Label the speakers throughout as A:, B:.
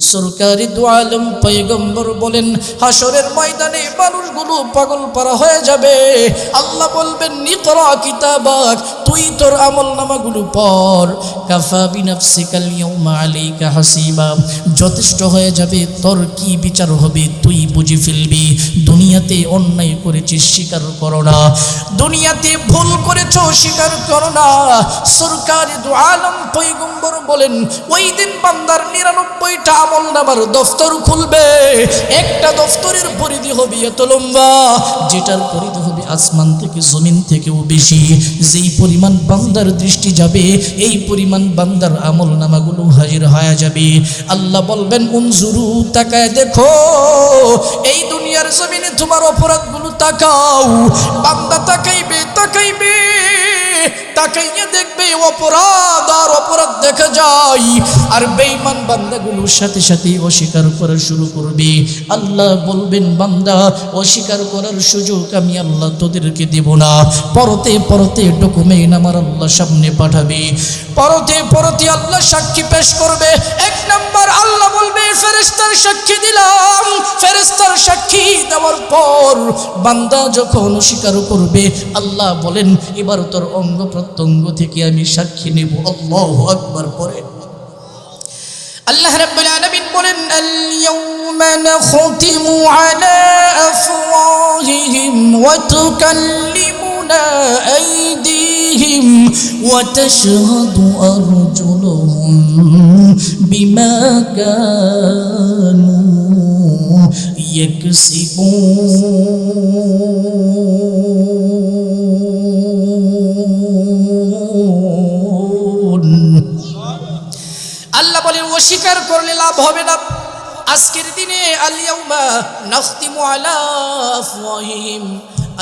A: সরকারি দু আলম পয়গম্বর বলেন, হাসরের ময়দানে মানুষগুলো পাগল পারা হয়ে যাবে। আল্লাহ বলবেন, ইকরা কিতাবাক, তুই তোর আমলনামাগুলো পড়। কাফা বিনাফসিকাল ইয়াউমা আলাইকা হাসিবা, যথেষ্ট হয়ে যাবে, তোর কি বিচার হবে তুই বুঝে ফেলবি। দুনিয়াতে অন্যায় করেছিস, স্বীকার করো না। দুনিয়াতে ভুল করেছো, স্বীকার করো না। সরকারি দু আলম পয়গম্বর বলেন, ওই দিন বান্দার 99টা আমলনামার দফতর খুলবে। একটা দফতরের পরিধি হবে এত লম্বা, যেটার পরিধি হবে আসমান থেকে জমিন থেকেও বেশি। যেই পরিমাণ বান্দার দৃষ্টি যাবে, এই পরিমাণ বান্দার আমলনামাগুলো হাজির হয়ে যাবে। আল্লাহ বলবেন, উনজুরু, তাকায় দেখো, এই দুনিয়ার জমিনে তোমার অপরাধগুলো তাকাও। বান্দা তাকাইবে তাকাইবে, তাকাইয়া দেখবে অপরাধ আর অপরাধ দেখা যায়। আর বেঈমান বান্দাগুলোর সাথে সাথে অস্বীকার করা শুরু করবে। আল্লাহ বলবেন, বান্দা, অস্বীকার করার সুযোগ আমি আল্লাহ তোদেরকে দেব না। পরতে পরতে ডকুমেন্ট আমার আল্লাহ সামনে পাঠাবে। পরতে পরতে আল্লাহ সাক্ষী পেশ করবে। এক নাম্বার, আল্লাহ বলবে, ফেরেশতার সাক্ষী দিলাম। ফেরেশতার সাক্ষী দেওয়ার পর বান্দা যখন অস্বীকার করবে, আল্লাহ বলেন, এবার তোর অঙ্গ প্রত্যঙ্গ থেকে আমি সাক্ষী নেব। আল্লাহু আকবার। পরে আল্লাহ রাব্বুল আলামিন বলেন, আল ইয়াউমা নাখতিমু আলা আফওয়াহিহিম ওয়া তুকাল্লিমুনা আইদিহিম ওয়া তাশহাদু আরজুলুহুম বিমা কানু ইয়াকসিবুন। আল্লাহ বলেন, অস্বীকার করলে লাভ হবে না। আজকের দিনে আল ইয়াউমা নাখতিমু আলা আফওয়াহিহিম,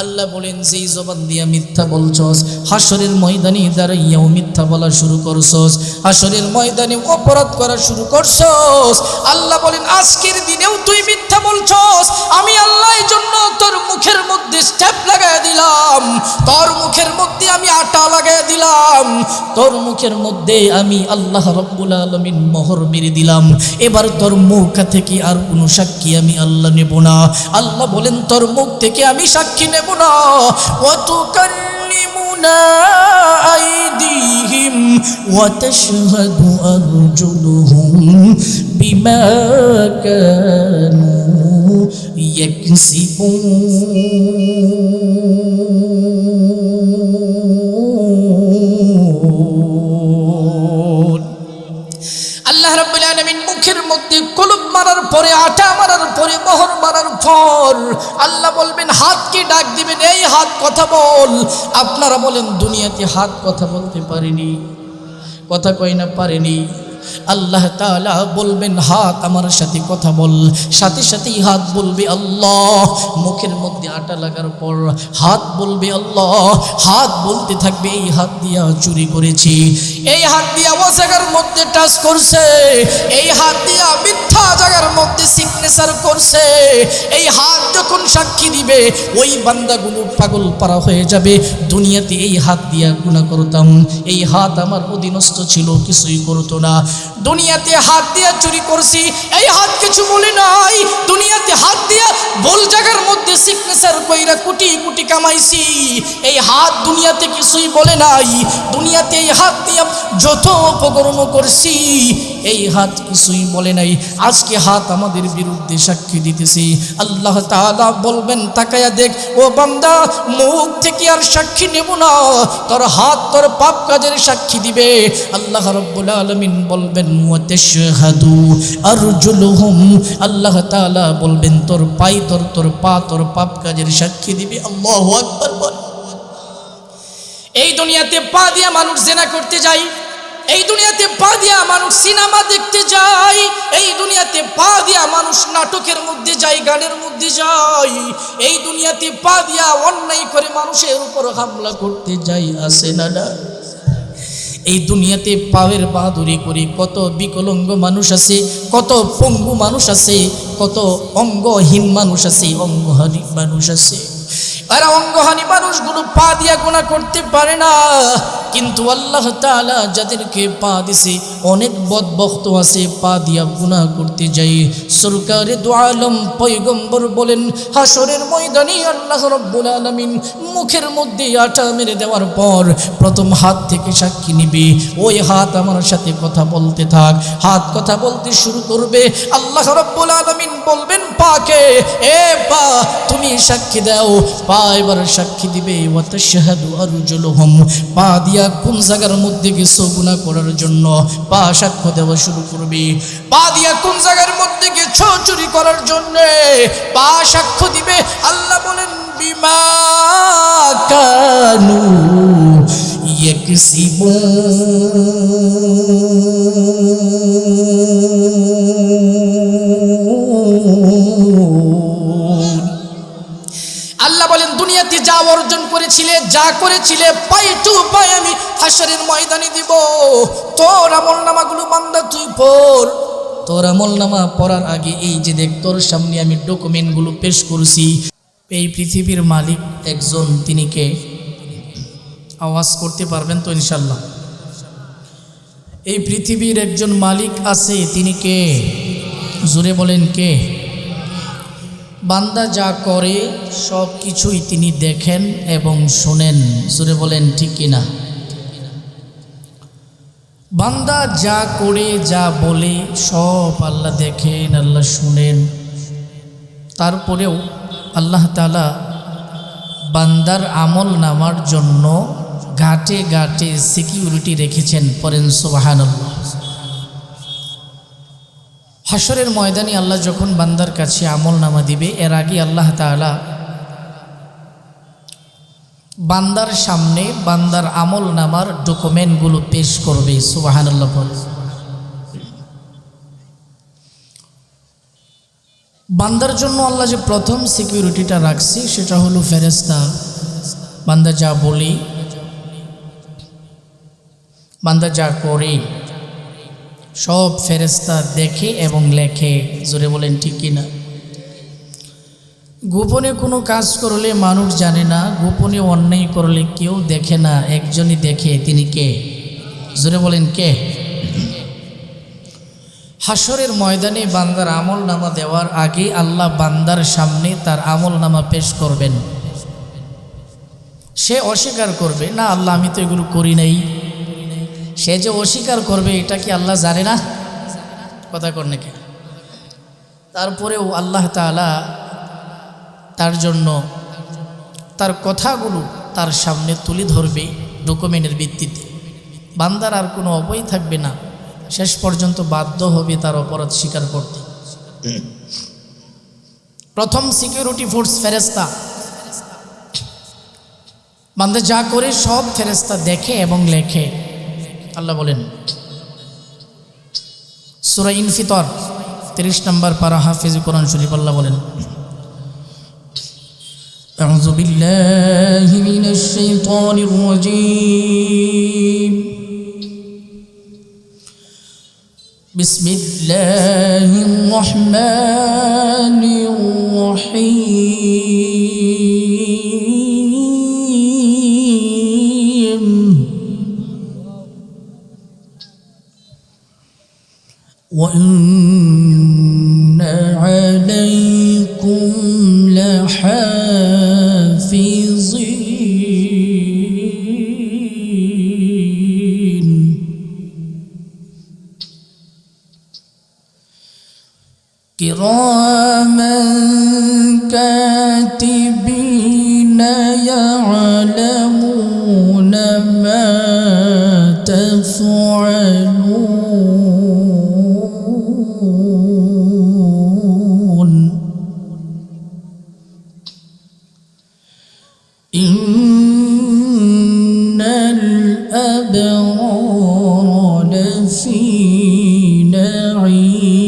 A: আল্লাহ বলেন, যেই জবান দিয়া মিথ্যা বলছস, হাসরের ময়দানে দাঁড়াইয়াও মিথ্যা বলা শুরু করছস, হাসরের ময়দানে অপরাধ করা শুরু করছস। আল্লাহ বলেন, আজকের দিনেও তুই মিথ্যা বলছস, আমি আল্লাহ এই জন্য তোর মুখের মধ্যে স্টেপ লাগাই দিলাম, তোর মুখের মধ্যে আমি আটা লাগাই দিলাম, তোর মুখের মধ্যে আমি আল্লাহ রাব্বুল আলামিন মোহর মেরে দিলাম। এবার তোর মুখ থেকে আর কোনো সাক্ষী আমি আল্লাহ নেব না। আল্লাহ বলেন, তোর মুখ থেকে আমি সাক্ষী নেব না। ওয়া তুকাল্লিমুনা আইদিহিম ওয়া তাশহাদু আরজুলুহুম বিমা কানু ইয়াকসিবুন। আল্লাহ রাব্বুল আলামিন মুখের মধ্যে কলম মারার পরে, আটা মারার পরে, মোহর মারার পর আল্লাহ বলবেন, হাতকে ডাক দিবেন, এই হাত কথা বল। আপনারা বলেন, দুনিয়াতে হাত কথা বলতে পারেনি, কথা কয় না, পারেনি। আল্লাহ তাআলা বলবেন, হাত আমার সাথে কথা বল। সাথে সাথেই হাত বলবে আল্লাহ। মুখের মধ্যে আটা লাগার পর হাত বলবে আল্লাহ। হাত বলতে থাকবে, এই হাত দিয়া চুরি করেছি, এই হাত দিয়া ও জায়গার মধ্যে টাচ করছে, এই হাত দিয়া মিথ্যা জায়গার মধ্যে সিগনেচার করছে। এই হাত যখন সাক্ষী দিবে, ওই বান্দাগুলো পাগল পারা হয়ে যাবে। দুনিয়াতে এই হাত দিয়া গুনাহ করতাম, এই হাত আমার অধীনস্থ ছিল, কিছুই করতো না। দুনিয়াতে হাত দিয়া চুরি করছি, এই হাত কিছু বলে নাই। দুনিয়াতে হাত দিয়া ভুল জায়গার মধ্যে সিগনেচার কইরা কোটি কোটি কামাইছি, এই হাত দুনিয়াতে কিছুই বলে নাই। দুনিয়াতে এই হাত দিয়া যত অপকর্ম করছি, এই হাত কিছুই বলে নাই। আজকে হাত আমাদের বিরুদ্ধে সাক্ষী দিতেছে। আল্লাহ তাআলা বলবেন, তাকায়া দেখ ও বান্দা, মুখ থেকে আর সাক্ষী নেব না, তোর হাত তোর পাপ কাজের সাক্ষী দিবে। আল্লাহ রাব্বুল আলামিন বলবেন, ওয়া তাশহাদু আরজুলুহুম, আল্লাহ তাআলা বলবেন, তোর পাই, তোর পা তোর পাপ কাজের সাক্ষী দিবে। আল্লাহু আকবার। বল, এই দুনিয়াতে পা দিয়া মানুষ জিনা করতে যায়, এই দুনিয়াতে পা দিয়া মানুষ সিনেমা দেখতে যায়, এই দুনিয়াতে পা দিয়া মানুষ নাটকের মধ্যে যায়, গানের মধ্যে যায়, এই দুনিয়াতে পা দিয়া অন্যায় করে মানুষের উপর হামলা করতে যায়। আছে না? এই দুনিয়াতে পায়ের বাহাদুরি করে কত বিকলাঙ্গ মানুষ আছে, কত পঙ্গু মানুষ আছে, কত অঙ্গহীন মানুষ আছে, অঙ্গহানি মানুষ আছে। আর অঙ্গহানি মানুষগুলো পা দিয়া গুনাহ করতে পারে না। কিন্তু আল্লাহ তাআলা যাদেরকে পা দিছে অনেক বদবখত আছে পা দিয়া গুনাহ করতে যাই। সরকারে দু আলম পয়গম্বর বলেন হাসরের ময়দানে আল্লাহ রাব্বুল আলামিন মুখের মধ্যে আটা মেরে দেওয়ার পর প্রথম হাত থেকে সাক্ষী নিবে। ওই হাত আমার সাথে কথা বলতে থাক। হাত কথা বলতে শুরু করবে। আল্লাহ রাব্বুল আলামিন বলবেন পাকে, এ পা তুমি সাক্ষী দাও। পা এবার সাক্ষী দিবে। ওয়া তাশহাদু আরজুলুহুম, পা দিয়া কোন জায়গার মধ্যে গেছো গুনাহ করার জন্য, পা সাক্ষ্য দেওয়া শুরু করবে। পা দিয়া কোন জায়গার মধ্যে গেছো চুরি করার জন্য, পা সাক্ষ্য দিবে। আল্লাহ বলেন বিমা কানু ইয়াকসিবুন। আল্লাহ বলেন দুনিয়াতে যা অর্জন করেছিলে, যা করেছিলে, পাই টু পাই আমি হাসরের ময়দানে দিব। তোর আমলনামাগুলো বান্দা তুই পড়। তোর আমলনামা পড়ার আগে এই যে দেখ তোর সামনে আমি ডকুমেন্টগুলো পেশ করছি। এই পৃথিবীর মালিক একজন, তিনি কে? আওয়াজ করতে পারবেন তো ইনশাল্লাহ? এই পৃথিবীর একজন মালিক আছে, তিনি কে? জোরে বলেন কে? বান্দা যা করে সব কিছুই তিনি দেখেন এবং শোনেন। জোরে বলেন ঠিক কিনা? বান্দা যা করে যা বলে সব আল্লাহ দেখেন, আল্লাহ শুনেন। তারপরেও আল্লাহ তাআলা বান্দার আমল নামার জন্য ঘাটে ঘাটে সিকিউরিটি রেখেছেন। পড়েন সুবহানাল্লাহ। হাসরের ময়দানে আল্লাহ যখন বান্দার কাছে আমল নামা দিবে, এর আগে আল্লাহ তাআলা বান্দার সামনে বান্দার আমল নামার ডকুমেন্টগুলো পেশ করবে। সুবহানাল্লাহ। বান্দার জন্য আল্লাহ যে প্রথম সিকিউরিটিটা রাখছে সেটা হলো ফেরেশতা। বান্দা যা বলে, বান্দা যা করে সব ফেরেশতা দেখে এবং লেখে। জোরে বলেন ঠিক কিনা? গোপনে কোনো কাজ করলে মানুষ জানে না, গোপনে অন্যায় করলে কেউ দেখে না, একজনই দেখে। তিনি কে? জোরে বলেন কে? হাসরের ময়দানে বান্দার আমল নামা দেওয়ার আগে আল্লাহ বান্দার সামনে তার আমল নামা পেশ করবেন। সে অস্বীকার করবে, না আল্লাহ আমি তো এগুলো করি নাই। সে যে অস্বীকার করবে এটা কি আল্লাহ জানে না? কথা কর নাকি? তারপরেও আল্লাহ তাআলা তার জন্য তার কথাগুলো তার সামনে তুলে ধরবে ডকুমেন্টের ভিত্তিতে। বান্দার আর কোনো অবই থাকবে না, শেষ পর্যন্ত বাধ্য হবে তার অপরাধ স্বীকার করতে। প্রথম সিকিউরিটি ফোর্স ফেরেশতা। বান্দা যা করে সব ফেরেশতা দেখে এবং লেখে। আল্লাহ বলেন সূরা ইনফিতর 30 নম্বর পারা, হাফেজ কোরআন শরীফ। আল্লাহ বলেন আউযু বিল্লাহি মিনাশ শাইতানির রাজীম, বিসমিল্লাহির রহমানির রহিম। وَإِنَّ عَلَيْكُمْ لَحَافِظِينَ كِرَامًا كَاتِبِينَ يَعْلَمُونَ مَا تَفْعَلُونَ إِنَّ الْأَبْرَارَ لَفِي نَعِيمٍ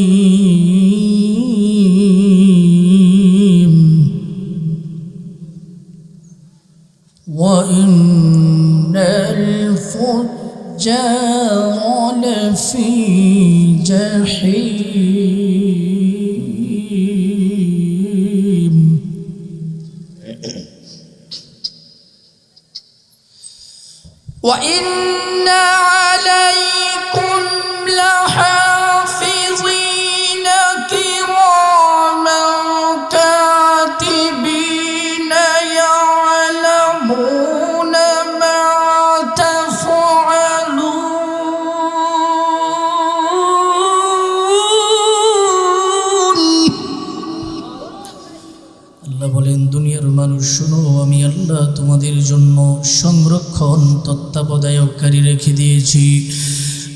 A: সংরক্ষণ তত্ত্বাবধায়ককারী রেখে দিয়েছি।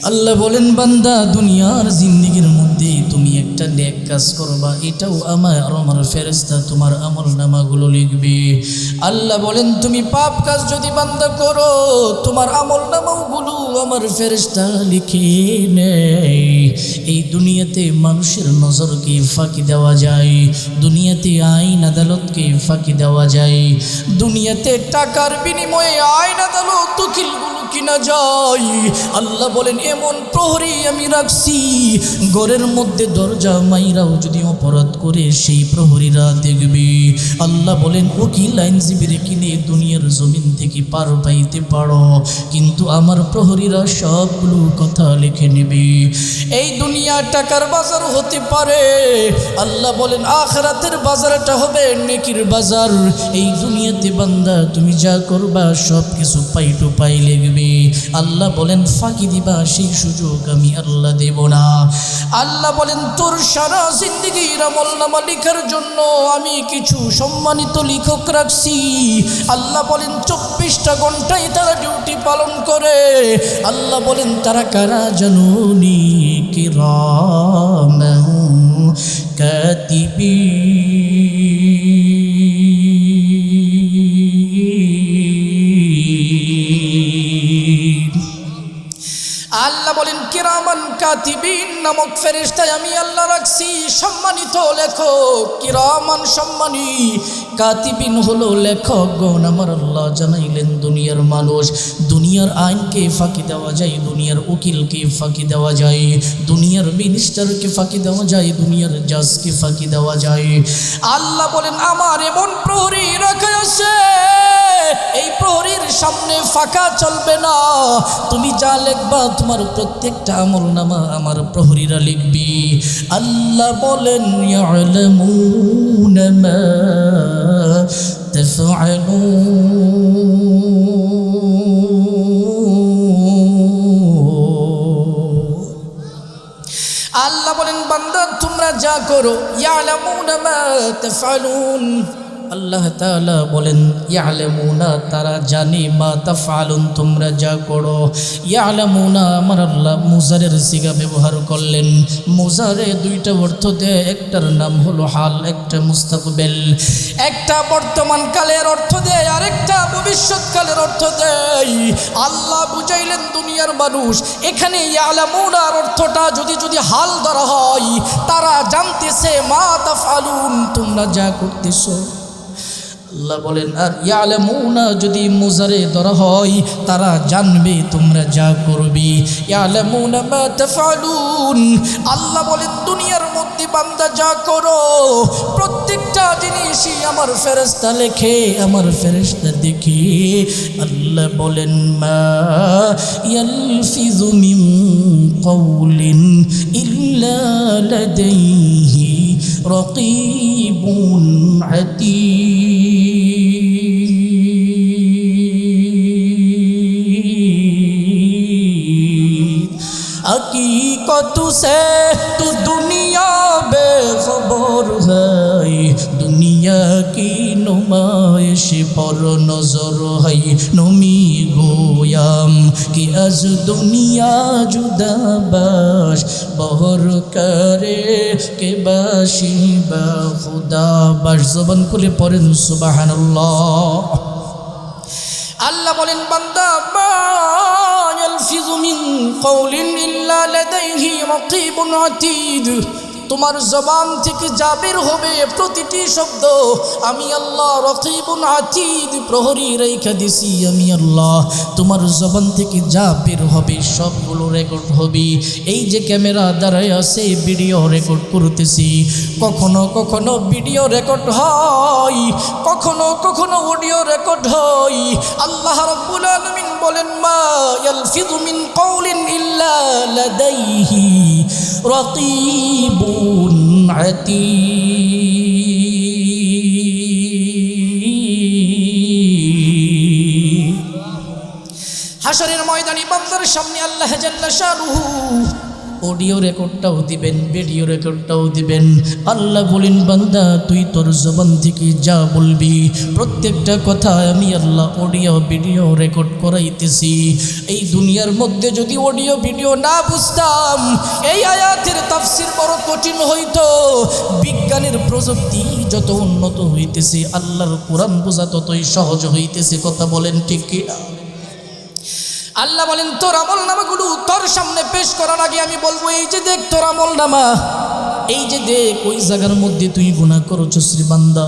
A: আল্লাহ বলেন, বান্দা দুনিয়ার জিন্দেগির মধ্যে তুমি একটা নেক কাজ করবা, এটাও আমার ফেরেশতা তোমার আমলনামাগুলো লিখবে। আল্লাহ বলেন, তুমি পাপ কাজ যদি বান্দা করো, তোমার আমলনামাগুলো আমার ফেরেশতা লিখে নেয়। এই দুনিয়াতে মানুষের নজরকে ফাঁকি দেওয়া যায়, দুনিয়াতে আইন আদালতকে ফাঁকি দেওয়া যায়, দুনিয়াতে টাকার বিনিময়ে আইন আদালত উকিলগুলো কিনা যায়। আল্লাহ বলেন, এমন প্রহরী আমি রাখছি, ঘরের মধ্যে দরজা মাইরাও যদি অপরাধ করে সেই প্রহরীরা দেখবে। আল্লাহ বলেন, উকিল আইনজীবীর কিনে দুনিয়ার জমিন থেকে পার পাইতে পারো, কিন্তু আমার প্রহরীরা সবগুলো কথা লিখে নেবে। এই দুনিয়া টাকার বাজার হতে পারে, আল্লাহ বলেন আখিরাতের বাজারটা হবে নেকির বাজার। এই দুনিয়াতে বান্দা তুমি যা করবা সব কিছু পাই টু পাই লিখবে। আল্লাহ বলেন, ফাঁকি দিবা সেই সুযোগ আমি আল্লাহ দেব না। আল্লাহ বলেন, তোর সারা জিন্দেগির আমলনামা লেখার জন্য আমি কিছু সম্মানিত লেখক রাখছি। আল্লাহ বলেন, 24টা ঘন্টায় তারা ডিউটি পালন করে। আল্লাহ বলেন, তারা কারা জানুনি, কিরামান কাতিবিন। আল্লাহ বলেন, কিরামান কাতিবিন নামক ফেরেশতায় আমি আল্লাহ রাখছি সম্মানিত লেখক। কিরামান সম্মানী, কাতিবিন হলো লেখকগণ। আমার আল্লাহ জানাইলেন, দুনিয়ার মানুষ, দুনিয়ার আইনকে ফাঁকি দেওয়া যায়, দুনিয়ার উকিলকে ফাঁকি দেওয়া যায়, দুনিয়ার মিনিস্টারকে ফাঁকি দেওয়া যায়, দুনিয়ার জাজকে ফাঁকি দেওয়া যায়। আল্লাহ বলেন, আমার এমন প্রহরী রাখা আছে, এই প্রহরীর সামনে ফাঁকা চলবে না। তুমি যা লিখবা তোমার প্রত্যেকটা আমলনামা আমার প্রহরীরা লিখবি। আল্লাহ বলেন, ইয়ালামুনা মা তাফআলুন। আল্লাহ বলেন, বান্দা তোমরা যা করো, ইয়ালামুনা মা তাফআলুন। আল্লাহ তাআলা বলেন, ইয়ালামুনা তারা জানে, মা তাফআলুন তোমরা যা করো। ইয়ালামুনা আমার আল্লাহ মুজারের সিগা ব্যবহার করলেন। মুজারে দুইটা অর্থ দেয়, একটার নাম হলো হাল, একটা মুস্তাকবেল। একটা বর্তমান কালের অর্থ দেয়, আরেকটা ভবিষ্যৎকালের অর্থ দেয়। আল্লাহ বুঝাইলেন দুনিয়ার মানুষ, এখানে ইয়ালামুনার অর্থটা যদি হাল ধরা হয়, তারা জানতেছে মা তাফআলুন তোমরা যা করতেছো। আল্লাহ বলেন, আর ইয়ালামুনা যদি মুজারে ধরা হয়, তারা জানবে তোমরা যা করবে। ইয়ালামুনা মা তাফআলুন। আল্লাহ বলেন, দুনিয়ার মধ্যে বান্দা যা করো প্রত্যেকটা জিনিসই আমার ফেরেশতা লেখে, আমার ফেরেশতা দেখে। আল্লাহ বলেন, মা ইয়ালফিযু মিন কাওলিন ইল্লা লাদাইহি রাকীবুন আতীদ। हकीकत से तू दुनिया बेखबर है, दुनिया की नुमाइश पर नजर है। नमी गोयाम कि अज दुनिया जुदा बाश बहर करे के बाशी बा खुदा बाश। जबान खुले पढ़ेन सुबहानाल्लाह। আল্লাহ বলেন, বান্দা মা ইয়ালফিযু মিন কাওলিন ইল্লা লাদাইহি রাকীবুন আতীদ। তোমার জবান থেকে যা বের হবে প্রতিটি শব্দ আমি আল্লাহ রকিবুন আতীদ প্রহরী রেখে দিছি। আমি আল্লাহ তোমার জবান থেকে যা বের হবে সবগুলো রেকর্ড হবে। এই যে ক্যামেরা দাঁড়ায় আছে ভিডিও রেকর্ড করতেছি, কখনো কখনো ভিডিও রেকর্ড হয়, কখনো কখনো অডিও রেকর্ড হয়। আল্লাহ রাব্বুল আলামিন বলেন, মা ইয়ালফিযু মিন কাওলিন ইল্লা লাদাইহি রাকীবুন আতীদ। হাশরের ময়দানে বান্দার সামনে আল্লাহ জাল্লা শানুহু অডিও রেকর্ডটাও দিবেন, ভিডিও রেকর্ডটাও দিবেন। আল্লাহ বলেন বান্দা তুই তোর জবান থেকে যা বলবি প্রত্যেকটা কথা আমি আল্লাহ অডিও ভিডিও রেকর্ড করাইতেছি। এই দুনিয়ার মধ্যে যদি অডিও ভিডিও না বুঝতাম, এই আয়াতের তাফসীর বড় কঠিন হইতো। বিজ্ঞানের প্রযুক্তি যত উন্নত হইতেছে, আল্লাহর কোরআন বোঝা ততই সহজ হইতেছে। কথা বলেন ঠিক কি না? আল্লাহ বলেন তোর আমল নামাগুলো তোর সামনে পেশ করার আগে আমি বলবো এই যে দেখ তোর আমল নামা, এই যে দেখ ওই জায়গার মধ্যে তুই গুনাহ করেছস রে বান্দা,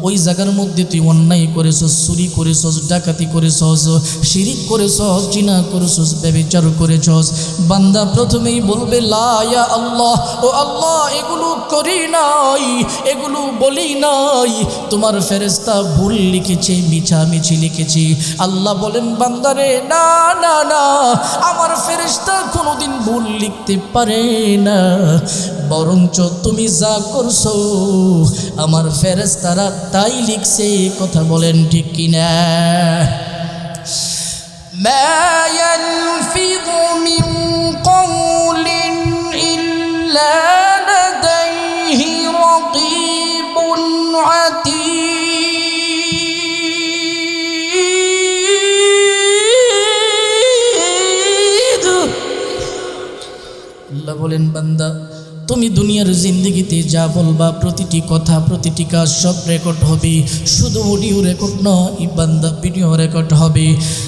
A: ওই জায়গার মধ্যে তুই অন্যায় করেছস, চুরি করেছস, ডাকাতি করেছস, শিরিক করেছস, জিনা করেছস, ব্যভিচার করেছস। বান্দা প্রথমেই বলবে লা ইয়া আল্লাহ, ও আল্লাহ এগুলো করি নাই, এগুলো বলি নাই, তোমার ফেরেশতা ভুল লিখেছে, মিছামিছি লিখেছি। আল্লাহ বলেন বান্দারে না না না, আমার ফেরেশতা কোনোদিন ভুল লিখতে পারে না, বরঞ্চ তুমি যা করছো আমার ফেরেশতারা তাই লিখছে। কথা বলেন ঠিক কিনা? মা ইয়ালফিযু মিন কওলিন ইল্লা লাদাইহি রাকীবুন আতীদ। আল্লাহ বলেন বান্দা তুমি দুনিয়ার জিন্দগিতে যা বলবা প্রতিটি কথা প্রতিটি কাজ সব রেকর্ড হবে। শুধু অডিও রেকর্ড নয় বান্দা, ভিডিও রেকর্ড হবে।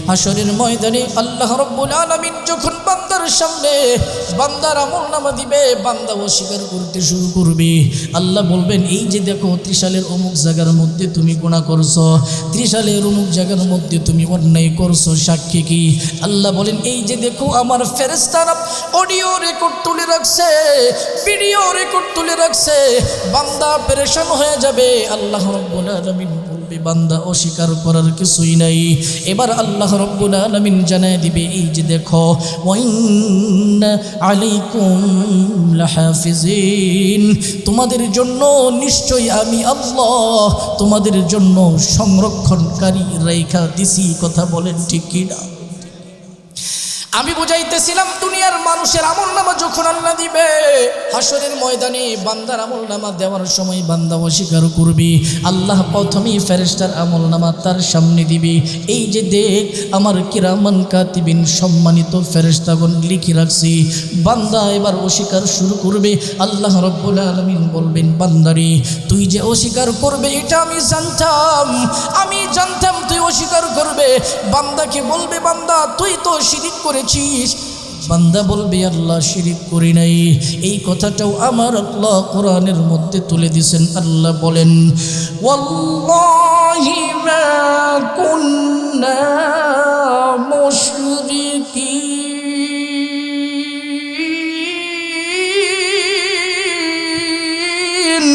A: হাশরের ময়দানে আল্লাহ রাব্বুল আলামিন যখন বান্দার সামনে বান্দার আমলনামা দিবে, বান্দা অস্বীকার করতে শুরু করবে। আল্লাহ বলবেন এই যে দেখো ত্রিশালের অমুক জায়গার মধ্যে তুমি গুনাহ করছো, ত্রিশালের অমুক জায়গার মধ্যে তুমি অন্যায় করছো, সাক্ষী কি? আল্লাহ বলেন এই যে দেখো আমার ফেরেশতারা অডিও রেকর্ড তুলে রাখছে, ভিডিও রেকর্ড তুলে রাখছে। বান্দা পেরেশান হয়ে যাবে। আল্লাহ রাব্বুল আলামিন বলবে বান্দা অস্বীকার করার কিছুই নাই। এবার আল্লাহ রাব্বুল আলামিন জানায় দিবে এই যে দেখো ওয়াইন্না আলাইকুম লাহাফিজিন, তোমাদের জন্য নিশ্চয়ই আমি আল্লাহ তোমাদের জন্য সংরক্ষণকারী রেখা দিছি। কথা বলেন ঠিক কি না? আমি বুঝাইতেছিলাম দুনিয়ার মানুষের আমলনামা যখন আল্লাহ দিবে, হাশরের ময়দানে বান্দার আমলনামা দেওয়ার সময় বান্দা অস্বীকার করবে। আল্লাহ প্রথমেই ফেরেশতার আমলনামা তার সামনে দিবে। এই যে দেখ আমার কিরামান কাতিবিন সম্মানিত ফেরেশতাগণ লিখে রাখছি। বান্দা এবার অস্বীকার শুরু করবে। আল্লাহ রাব্বুল আলামিন বলবেন বান্দারে তুই যে অস্বীকার করবে এটা আমি জানতাম তুই অস্বীকার করবে। বান্দাকে বলবে বান্দা তুই তো শিরিক করেছিস। বান্দা বলবে আল্লাহ শিরিক করি নাই। এই কথাটাও আমার আল্লাহ কোরআনের মধ্যে তুলে দিয়েছেন। আল্লাহ বলেন ওয়াল্লাহি মা কুন্না মুশরিকিন।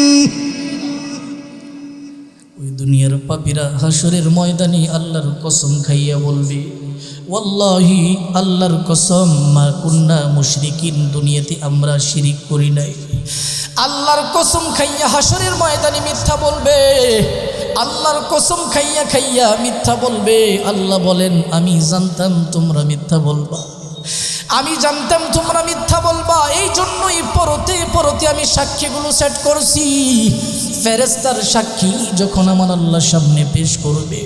A: ওই দুনিয়ার পাপীরা হাশরের ময়দানে আল্লাহর কসম খাইয়া বলবে ওয়াল্লাহি আল্লাহর কসম মা কুন্না মুশরিকিন, দুনিয়াতে আমরা শিরিক করি নাই। আল্লাহর কসম খাইয়া হাশরের ময়দানে মিথ্যা বলবে। আল্লাহর কসম খাইয়া মিথ্যা বলবে। আল্লাহ বলেন আমি জানতাম তোমরা মিথ্যা বলবা, আমি জানতাম তোমরা মিথ্যা বলবা, এই জন্যই পরতে আমি সাক্ষীগুলো সেট করছি। ফেরেশতার সাক্ষী যখন আমার আল্লাহর সামনে পেশ করবে,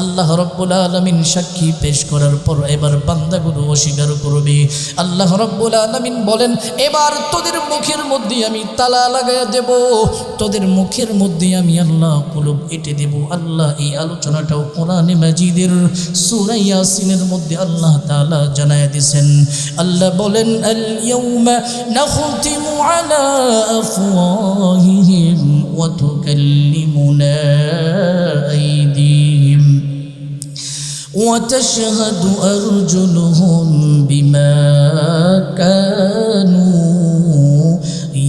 A: আল্লাহ রাব্বুল আলামিন সাক্ষী পেশ করার পর এবার বান্দাগুলো অস্বীকার করবে। আল্লাহ রাব্বুল আলামিন বলেন এবার তোদের মুখের মধ্যে আমি তালা লাগাইয়া দেব, তোদের মুখের মধ্যে আমি আল্লাহ কুলুব এঁটে দেব। আল্লাহ এই আলোচনাটাও কোরআনে মাজিদের সূরা ইয়াসিনের মধ্যে আল্লাহ তাআলা জানায়া দিয়েছেন। আল্লাহ বলেন আল ইয়াউমা নাখতিমু আলা আফওয়াহিহিম ওয়া তুকাল্লিমুনা আইদিহিম وتشهد أرجلهم بما كانوا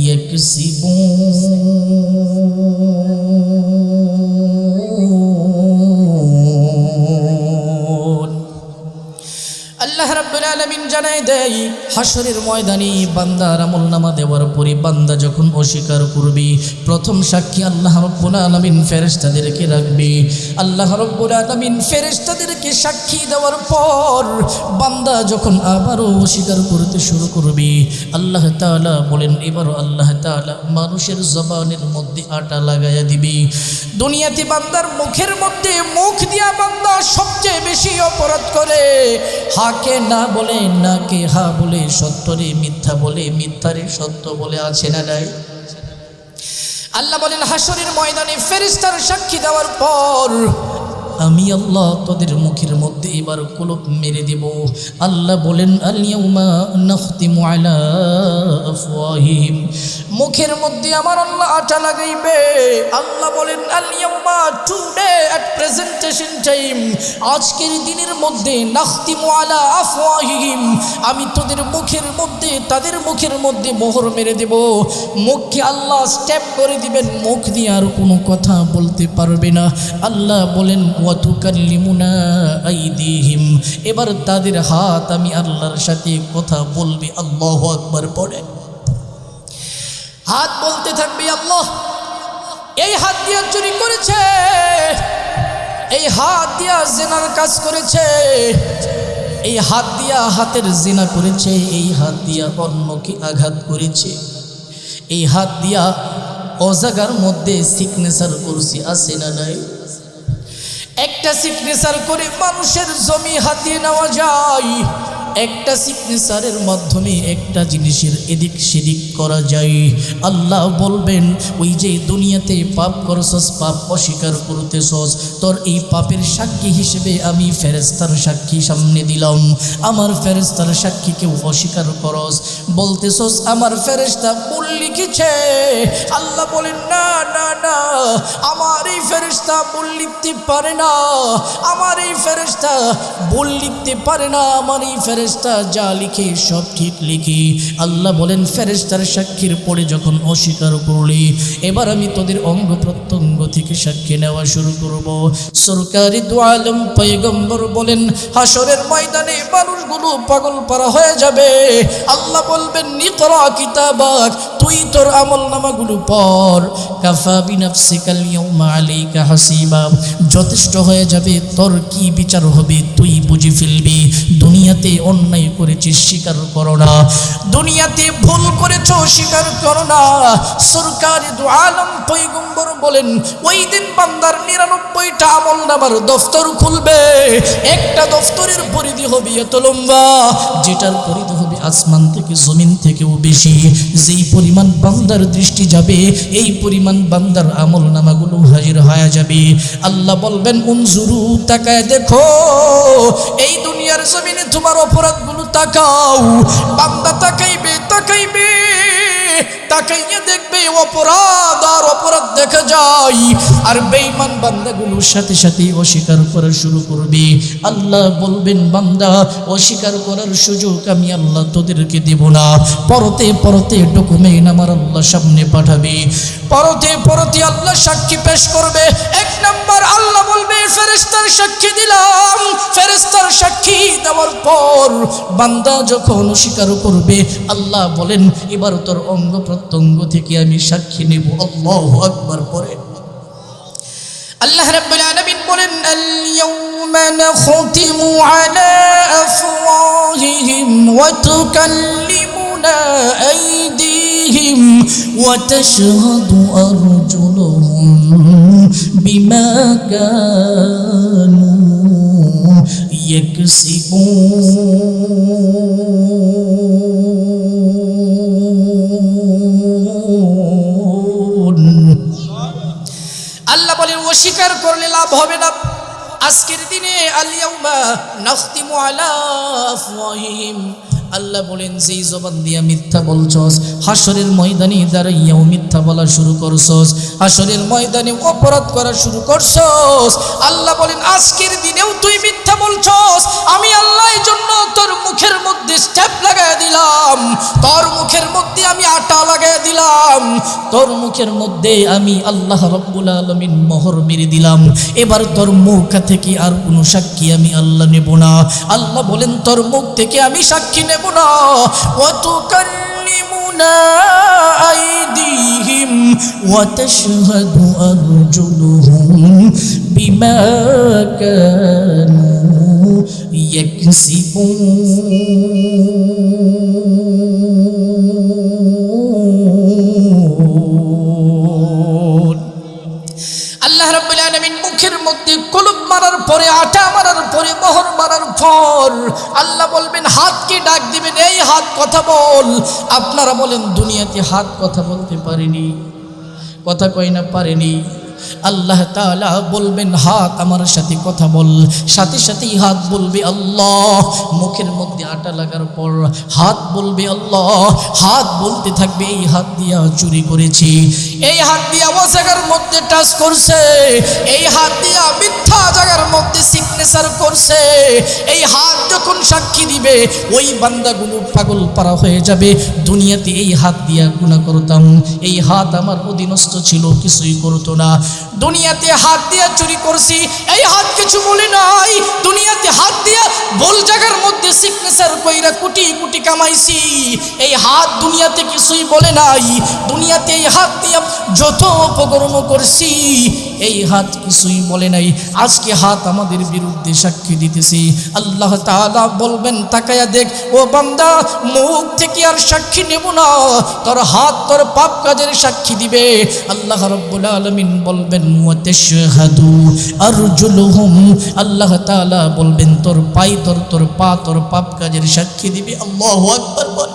A: يكسبون। আল্লাহ রাব্বুল রাব্বুল আলামিন জানায় দেয় হাশরের ময়দানে বান্দার আমলনামা দেওয়ার পরে বান্দা যখন অস্বীকার করবে প্রথম সাক্ষী আল্লাহ রাব্বুল আলামিন ফেরেশতাদেরকে রাখবে। আল্লাহ রাব্বুল আলামিন ফেরেশতাদেরকে সাক্ষী দেওয়ার পর বান্দা যখন আবারও অস্বীকার করতে শুরু করবে আল্লাহ তাআলা বলেন এবারও আল্লাহ তাআলা মানুষের জবানের মধ্যে আটা লাগাইয়া দিবে। দুনিয়াতে বান্দার মুখের মধ্যে মুখ দিয়া বান্দা সবচেয়ে বেশি অপরাধ করে, হাকে না বলে নাকে হা বলে, সত্যরে মিথ্যা বলে মিথ্যারে সত্য বলে, আছে না নাই? আল্লাহ বলেন হাশরের ময়দানে ফেরেশতার সাক্ষী দেওয়ার পর আমি আল্লাহ তোদের মুখের মধ্যে এবার কুলুপ মেরে দেব। আল্লাহ বলেন আল ইয়াউমা নাখতিমু আলা আফওয়াহিহিম, মুখের মধ্যে আমার আল্লাহ আটা লাগাইবে। আল্লাহ বলেন আল ইয়াউমা, টুডে এট প্রেজেন্টেশন টাইম, আজকের দিনের মধ্যে নাখতিমু আলা আফওয়াহিহিম, আমি তোদের মুখের মধ্যে তাদের মুখের মধ্যে মোহর মেরে দেব। মুখকে আল্লাহ স্টেপ করে দিবেন, মুখ দিয়ে আর কোনো কথা বলতে পারবে না। আল্লাহ বলেন ওয়াতুকাল্লিমুনা আইদিহিম, এবার তাদের হাত আমি আল্লাহর সাথে কথা বলবে। আল্লাহু আকবার পড়ে হাত বলতে থাকবে আল্লাহ এই হাত দিয়ে চুরি করেছে, এই হাত দিয়া জিনার কাজ করেছে, এই হাত দিয়া হাতের জিনা করেছে, এই হাত দিয়া অন্যকে আঘাত করেছে, এই হাত দিয়া অজাগার মধ্যে সিগনেচার করছি, আছে না নাই? একটা সিগনেচার করে মানুষের জমি হাতিয়ে নেওয়া যায়, একটা সিগনেচারের মাধ্যমে একটা জিনিসের এদিক সেদিক করা যায়। আল্লাহ বলবেন ওই যে দুনিয়াতে পাপ করছস, পাপ অস্বীকার করতেছস, তোর এই পাপের সাক্ষী হিসেবে আমি ফেরেশতার সাক্ষী সামনে দিলাম। আমার ফেরেশতার সাক্ষী কেউ অস্বীকার করস, বলতেছস আমার ফেরেশতা ভুল লিখেছে। আল্লাহ বলেন না না না, আমার এই ফেরেশতা ভুল লিখতে পারে না, আমার এই ফেরেশতা ভুল লিখতে পারে না, আমার এই ফেরেশতা যা লিখে সব ঠিক লিখি। আল্লাহ বলেন ফেরেশতার সাক্ষীর পরে যখন অস্বীকার করলি এবার আমি তোদের অঙ্গ প্রত্যঙ্গ থেকে সাক্ষী নেওয়া শুরু করব। সরকারি দু আলম পয়গম্বর বলেন হাশরের ময়দানে মানুষগুলো পাগল পারা হয়ে যাবে। আল্লাহ বলবেন ইকরা কিতাবাক, তুই তোর আমলনামাগুলো পড়। কাফা বিনাফসিকাল ইয়াউমা আলাইকা হাসিবা, যথেষ্ট হয়ে যাবে, তোর কি বিচার হবে তুই বুঝে ফেলবি। দুনিয়াতে অন্যায় করেছিস স্বীকার করো না, দুনিয়াতে ভুল করেছো স্বীকার করো না। সরকারি দু আলম পয়গম্বর বলেন ওই দিন বান্দার 99টা আমলনামার দফতর খুলবে, একটা দফতরের পরিধি হবে এত লম্বা, যেটার পরিধি হবে আসমান থেকে জমিন থেকেও বেশি। যেই পরিমাণ বান্দার দৃষ্টি যাবে এই পরিমাণ বান্দার আমলনামাগুলো হাজির হয়ে যাবে। আল্লাহ বলবেন উনজুরু, তাকায় দেখো এই দুনিয়ার জমিনে তোমার অপরাধগুলো তাকাও। বান্দা তাকাইবে তাকাইবে তাকাইয়া দেখবে অপরাধ আর অপরাধ দেখা যায়, আর বেঈমান বান্দাগুলোর সাথে সাথে অস্বীকার করা শুরু করবে। আল্লাহ বলবেন বান্দা অস্বীকার করার সুযোগ আমি আল্লাহ তোদেরকে দেব না। পরতে পরতে ডকুমেন্ট আমার আল্লাহ সামনে পাঠাবে, পরতে পরতে আল্লাহ সাক্ষী পেশ করবে। এক নাম্বার আল্লাহ বলবে ফেরেশতার সাক্ষী দিলাম। ফেরেশতার সাক্ষী দেওয়ার পর বান্দা যখন অস্বীকার করবে আল্লাহ বলেন এবার তোর অঙ্গ প্রত্যঙ্গ থেকে আমি সাক্ষী নেব। আল্লাহু আকবার পরে আল্লাহ রাব্বুল আলামিন বলেন আল ইয়াউমা নাখতিমু আলা আফওয়াহিহিম ওয়া তুকাল্লিমুনা আইদিহিম ওয়া তাশহাদু আরজুলুহুম বিমা কানু ইয়াকসিবুন। আল্লাহ বলেন অস্বীকার করলে লাভ হবে না। আজকের দিনে আল ইয়াউমা নাখতিমু আলা আফওয়াহিহিম, আল্লাহ বলেন যেই জবান দিয়া মিথ্যা বলছস হাসরের ময়দানে দাঁড়াইয়াও মিথ্যা বলা শুরু করছস, হাসরের ময়দানে অপরাধ করা শুরু করছস। আল্লাহ বলেন আজকের দিনেও তুই মিথ্যা বলছস, আমি আল্লাহ এই জন্য তোর মুখের মধ্যে স্টেপ লাগাই দিলাম, তোর মুখের মধ্যে আমি আটা লাগাই দিলাম, তোর মুখের মধ্যে আমি আল্লাহ রাব্বুল আলামিন মোহর মেরে দিলাম। এবার তোর মুখ থেকে আর কোনো সাক্ষী আমি আল্লাহ নেব না। আল্লাহ বলেন তোর মুখ থেকে আমি সাক্ষী নেব না। ওয়াতুকাল্লিমুনা আইদিহিম ওয়া তাশহাদু আরজুলুহুম বিমা কানু ইয়াকসিবুন। আল্লাহ রাব্বুল আলামিন মুখের মধ্যে কলব মারার পরে, আটা মারার পরে, মোহর মারার পর আল্লাহ বলবেন হাতকে ডাক দিবেন, এই হাত কথা বল। আপনারা বলেন দুনিয়াতে হাত কথা বলতে পারেনি, কথা কয় না পারেনি। আল্লাহ তাআলা বলবেন হাত আমার সাথে কথা বল, সাথে সাথেই হাত বলবে আল্লাহ। মুখের মধ্যে আটা লাগার পর হাত বলবে আল্লাহ, হাত বলতে থাকবে এই হাত দিয়া চুরি করেছি, এই হাত দিয়া ও জায়গার মধ্যে টাচ করছে, এই হাত দিয়া মিথ্যা জায়গার মধ্যে সিগনেচার করছে। এই হাত যখন সাক্ষী দিবে ওই বান্দাগুলো পাগল পারা হয়ে যাবে, দুনিয়াতে এই হাত দিয়া গুনাহ করতাম, এই হাত আমার অধীনস্থ ছিল, কিছুই করতো না। দুনিয়াতে হাত দিয়া চুরি করছি, এই হাত কিছু বলে নাই। দুনিয়াতে হাত দিয়া ভুল জায়গার মধ্যে সিগনেচার কইরা কোটি কোটি কামাইছি, এই হাত দুনিয়াতে কিছুই বলে নাই। দুনিয়াতে এই হাত দিয়া যত অপকর্ম করছি, এই হাত কিছুই বলে নাই। আজকে হাত আমাদের বিরুদ্ধে সাক্ষী দিতেছি। আল্লাহ তাআলা বলবেন তাকায়া দেখ ও বান্দা, মুখ থেকে আর সাক্ষী নেব না, তোর হাত তোর পাপ কাজের সাক্ষী দিবে। আল্লাহ রাব্বুল আলামিন বলবেন ওয়া তাশহাদু আরজুলুহুম, আল্লাহ তাআলা বলবেন তোর পাই তোর পা তোর পাপ কাজের সাক্ষী দিবে। আল্লাহু আকবার বল।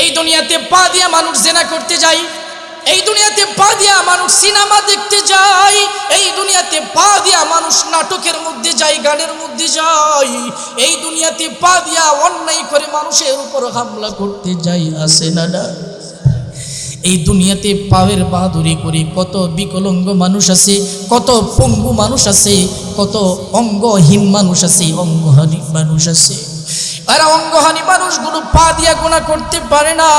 A: এই দুনিয়াতে পা দিয়া মানুষ জিনা করতে যায়, এই দুনিয়াতে পা দিয়া মানুষ সিনেমা দেখতে যায়, এই দুনিয়াতে পা দিয়া মানুষ নাটকের মধ্যে যায়, গানের মধ্যে যায়, এই দুনিয়াতে পা দিয়া অন্যায় করে মানুষের উপর হামলা করতে যায়, আছে না না? এই দুনিয়াতে পায়ের বাহাদুরি করে কত বিকলাঙ্গ মানুষ আছে, কত পঙ্গু মানুষ আছে, কত অঙ্গহীন মানুষ আছে, অঙ্গহানি মানুষ আছে। আর অঙ্গহানি মানুষগুলো পা দিয়া গুনাহ করতে পারে না,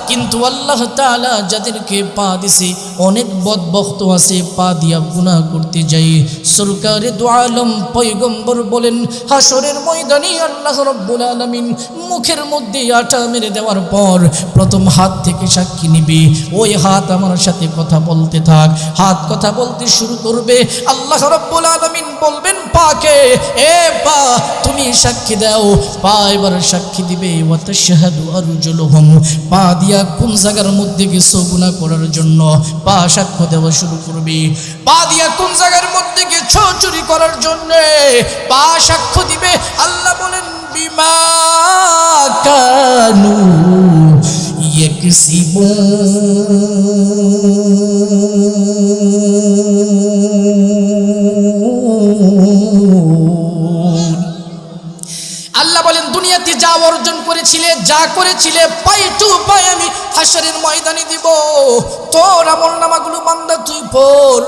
A: কিন্তু আল্লাহ তাআলা যাদেরকে পা দিছে অনেক বদবখত আছে, পা দিয়া গুনাহ করতে যায়। সরকারে দু আলম পয়গম্বর বলেন হাসরের ময়দানে আল্লাহ রাব্বুল আলামিন মুখের মধ্যে আটা মেরে দেওয়ার পর প্রথম হাত থেকে সাক্ষী নিবে। ওই হাত আমার সাথে কথা বলতে থাক, হাত কথা বলতে শুরু করবে। আল্লাহ রাব্বুল আলামিন বলবেন পাকে, এ পা তুমি সাক্ষী দাও। পা এবার সাক্ষী দিবে ওয়া তাশহাদু আরজুলুহুম, পা দিয়া কোন জায়গার মধ্যে গেছো গুনাহ করার জন্য, পা সাক্ষ্য দেওয়া শুরু করবে। পা দিয়া কোন জায়গার মধ্যে গেছো চুরি করার জন্য, পা সাক্ষ্য দিবে। আল্লাহ বলেন বিমা কানু ইয়াকসিবুন। আল্লাহ বলেন দুনিয়াতে যা অর্জন করেছিলে, যা করেছিলে, পাই টু পাই আমি হাসরের ময়দানে দিব। তোর আমলনামাগুলো বান্দা তুই পড়।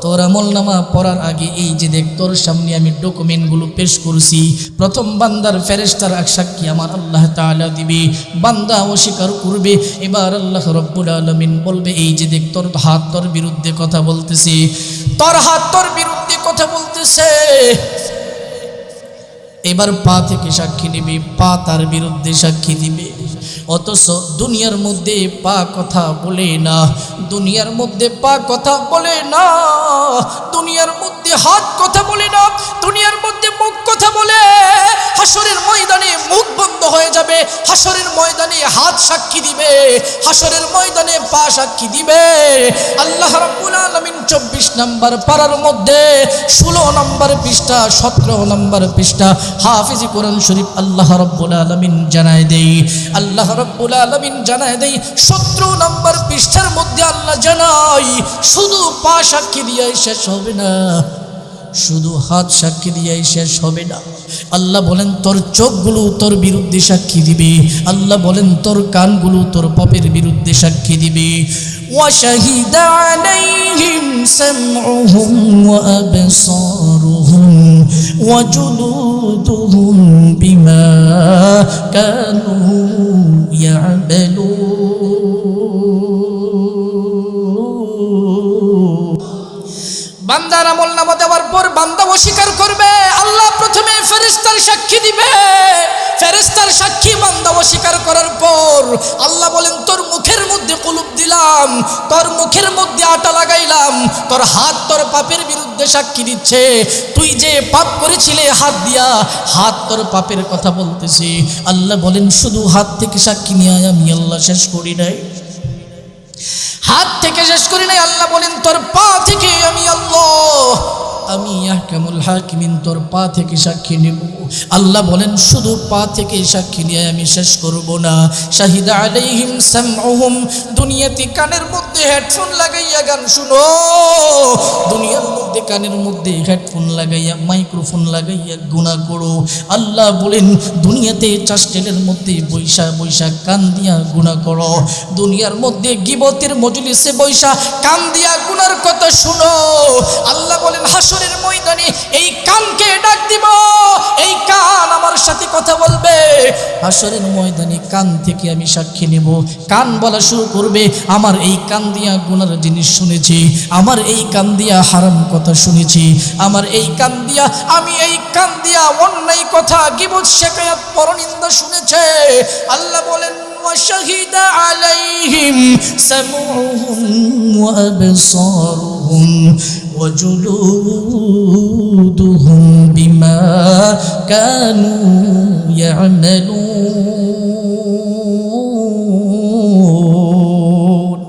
A: তোর আমলনামা পড়ার আগে এই যে দেখ তোর সামনে আমি ডকুমেন্টগুলো পেশ করছি, প্রথম বান্দার ফেরেশতার সাক্ষী আমার আল্লাহ তাআলা দিবে। বান্দা অস্বীকার করবে, এবার আল্লাহ রাব্বুল আলামিন বলবে এই যে দেখ তোর হাত তোর বিরুদ্ধে কথা বলতেছে, তোর হাত তোর বিরুদ্ধে কথা বলতেছে। এবার পা থেকে সাক্ষী নিবে, পা তার বিরুদ্ধে সাক্ষী দিবে। অথচ দুনিয়ার মধ্যে পা কথা বলে না, দুনিয়ার মধ্যে পা কথা বলে না, দুনিয়ার মধ্যে হাত কথা বলে না, দুনিয়ার মধ্যে মুখ কথা বলে। হাসরের ময়দানে মুখ বন্ধ হয়ে যাবে, হাসরের ময়দানে হাত সাক্ষী দিবে, হাসরের ময়দানে পা সাক্ষী দিবে। আল্লাহ রাব্বুল আলামিন 24 নম্বর পারার মধ্যে 16 নম্বর পৃষ্ঠা 17 নম্বর পৃষ্ঠা হাফিজি কোরআন শরীফ আল্লাহ রাব্বুল আলামিন জানায় দেই, আল্লাহ রাব্বুল আলামিন জানায় দেই 17 নম্বর পৃষ্ঠার মধ্যে আল্লাহ জানাই শুধু পা সাক্ষী দিয়েই শেষ হবে না, শুধু হাত সাক্ষী দিয়েই শেষ হবে না। আল্লাহ বলেন তোর চোখগুলো তোর বিরুদ্ধে সাক্ষী দিবে, আল্লাহ বলেন তোর কানগুলো তোর পাপের বিরুদ্ধে সাক্ষী দিবে। وشهد عليهم سمعهم وأبصارهم وجلودهم بما كانوا يعملون। বান্দার আমল নামা দেওয়ার পর বান্দা অস্বীকার করবে, আল্লাহ প্রথমে ফেরেশতার সাক্ষী দিবে। ফেরেশতার সাক্ষী বান্দা অস্বীকার করার পর আল্লাহ বলেন তোর মুখের মধ্যে কুলুপ দিলাম, তোর মুখের মধ্যে আটা লাগাইলাম, তোর হাত তোর পাপের বিরুদ্ধে সাক্ষী দিচ্ছে। তুই যে পাপ করেছিলে হাত দিয়া, হাত তোর পাপের কথা বলতেছে। আল্লাহ বলেন শুধু হাত থেকে সাক্ষী নিয়ে আমি আল্লাহ শেষ করি নাই, হাত থেকে শেষ করি নাই। আল্লাহ বলেন তোর পা থেকে আমি আল্লাহ, আমি আহকামুল হাকিমিন তোর পা থেকে সাক্ষী নেব। আল্লাহ বলেন শুধু পা থেকে সাক্ষী নিয়ে আমি শেষ করব না। শাহিদা আলাইহিম সামউহুম, দুনিয়াতে কানের মধ্যে হেডফোন লাগাইয়া গান শুনো, দুনিয়ার মধ্যে কানের মধ্যে হেডফোন লাগাইয়া মাইক্রোফোন লাগাইয়া গুনাহ করো। আল্লাহ বলেন দুনিয়াতে চাষটেলের মধ্যে বৈশা বৈশা কান দিয়া গুনাহ করো, দুনিয়ার মধ্যে গিবতের মজলিসে বৈশা কান দিয়া গুনার কথা শুনো। আল্লাহ বলেন হাসরের ময়দানে এই কানকে ডাক দিব, এই কান আমার সাথে কথা বলবে। হাসরের ময়দানে কান থেকে আমি সাক্ষী নেব। কান বলা শুরু করবে আমার এই কান দিয়া গুনার জিনিস শুনেছি, আমার এই কান দিয়া হারাম কথা শুনেছি, আমার এই কান দিয়া আমি এই কান দিয়া অন্যায় কথা গীবত শিকায়াত পরনিন্দা শুনেছে। আল্লাহ বলেন وشهد عليهم سمعهم وأبصارهم وجلودهم بما كانوا يعملون।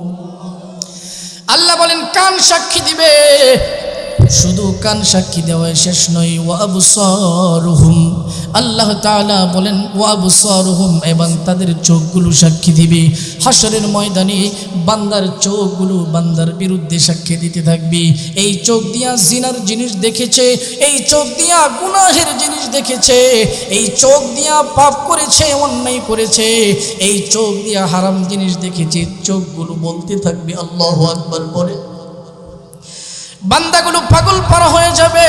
A: আল্লাহ বলেন কান সাক্ষী দিবে, শুধু কান সাক্ষী দেওয়া শেষ নয়, ওয়া আবসারুহুম, আল্লাহ তাআলা বলেন ওয়া আবসারুহুম, এবং তাদের চোখগুলো সাক্ষী দিবে। হাসরের ময়দানে বান্দার চোখগুলো বান্দার বিরুদ্ধে সাক্ষী দিতে থাকবে। এই চোখ দিয়া জিনার জিনিস দেখেছে, এই চোখ দিয়া গুনাহের জিনিস দেখেছে, এই চোখ দিয়া পাপ করেছে, অন্যায় করেছে, এই চোখ দিয়া হারাম জিনিস দেখেছে। চোখগুলো বলতে থাকবে আল্লাহু আকবার বলে। বান্দাগুলো পাগল পারা হয়ে যাবে,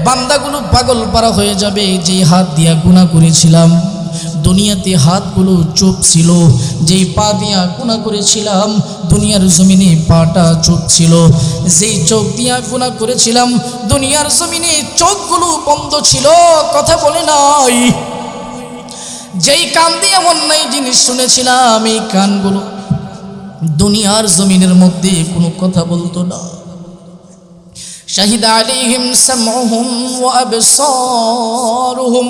A: বান্দাগুলো পাগল পারা হয়ে যাবে। যে হাত দিয়া গুনাহ করেছিলাম, দুনিয়াতে হাতগুলো চুপ ছিল, যেই পা দিয়া গুনাহ করেছিলাম দুনিয়ার জমিনে পাটা চুপ ছিল, যেই চোখ দিয়া গুনাহ করেছিলাম দুনিয়ার জমিনে চোখগুলো বন্ধ ছিল, কথা বলে নাই। যেই কান দিয়ে অন্যায় জিনিস শুনেছিলাম এই কানগুলো দুনিয়ার জমিনের মধ্যে কোনো কথা বলতো না। শাহিদা আলাইহিম সামউহুম ওয়া আবসারুহুম,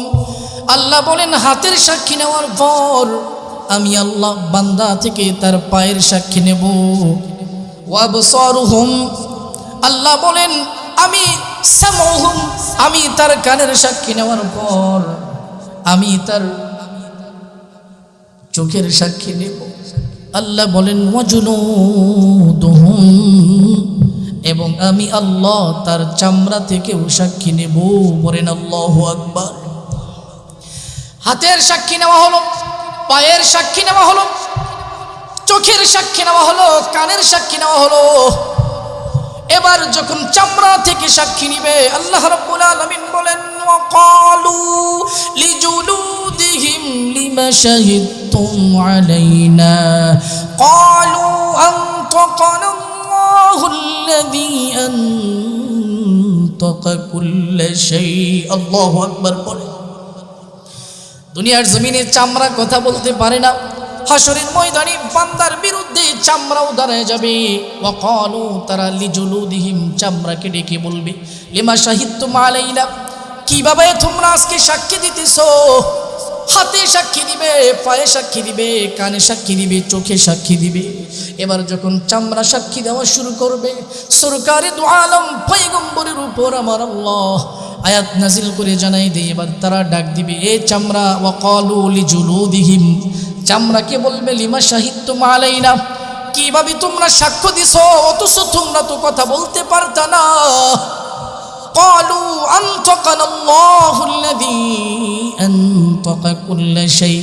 A: আল্লাহ বলেন হাতের সাক্ষী নেওয়ার পর আমি আল্লাহ বান্দা থেকে তার পায়ের সাক্ষী নেব। ওয়া আবসারুহুম, আল্লাহ বলেন আমি সামউহুম, আমি তার কানের সাক্ষী নেওয়ার পর আমি তার চোখের সাক্ষী নেব। আল্লাহ বলেন ওয়াজুনুদুহুম, এবং আমি আল্লাহ তার চামড়া থেকেও সাক্ষী নেব। বলেন আল্লাহু আকবার। হাতের সাক্ষী নেওয়া হলো, পায়ের সাক্ষী নেওয়া হলো, চোখের সাক্ষী নেওয়া হলো, কানের সাক্ষী নেওয়া হলো। এবার যখন চামড়া থেকে সাক্ষী নিবে আল্লাহ রাব্বুল আলামিন বলেন ওয়াকালু লিজুলুদিহিম লিমা শাহিদতুম আলাইনা ক্বালু আনতাকানা আল্লাহুল্লাযী আনতাকা কুল্লা শাই। আল্লাহু আকবার বলে। দুনিয়ার জমিনে চামড়া কথা বলতে পারে না, হাসরের ময়দানে বান্দার বিরুদ্ধে চামড়াও দাঁড়ায় যাবে। ওয়াকালু, তারা লিজুলুদিহিম, চামড়াকে ডেকে বলবে লিমা শাহিদতুম আলাইনা, কিভাবে তোমরা আজকে সাক্ষী দিতেছো? হাতে সাক্ষী দিবে, পায়ে সাক্ষী দিবে, কানে সাক্ষী দিবে, চোখে সাক্ষী দিবে। এবার যখন চামড়া সাক্ষী দেওয়া শুরু করবে, সরকারে দু আলম পয়গম্বরের উপর আমার আল্লাহ আয়াত নাজিল করে জানাই দেয়। এবার তারা ডাক দিবে এ চামড়া, ওয়াকালু লিজুলুদিহিম, চামড়াকে বলবে লিমা শাহিদতুম আলাইনা, কিভাবে তোমরা সাক্ষ্য দিছো অথচ তোমরা তো কথা বলতে পারতা না? ক্বালু আনতাকানা আল্লাহুল্লাযী আনতাকা কুল্লা শাই।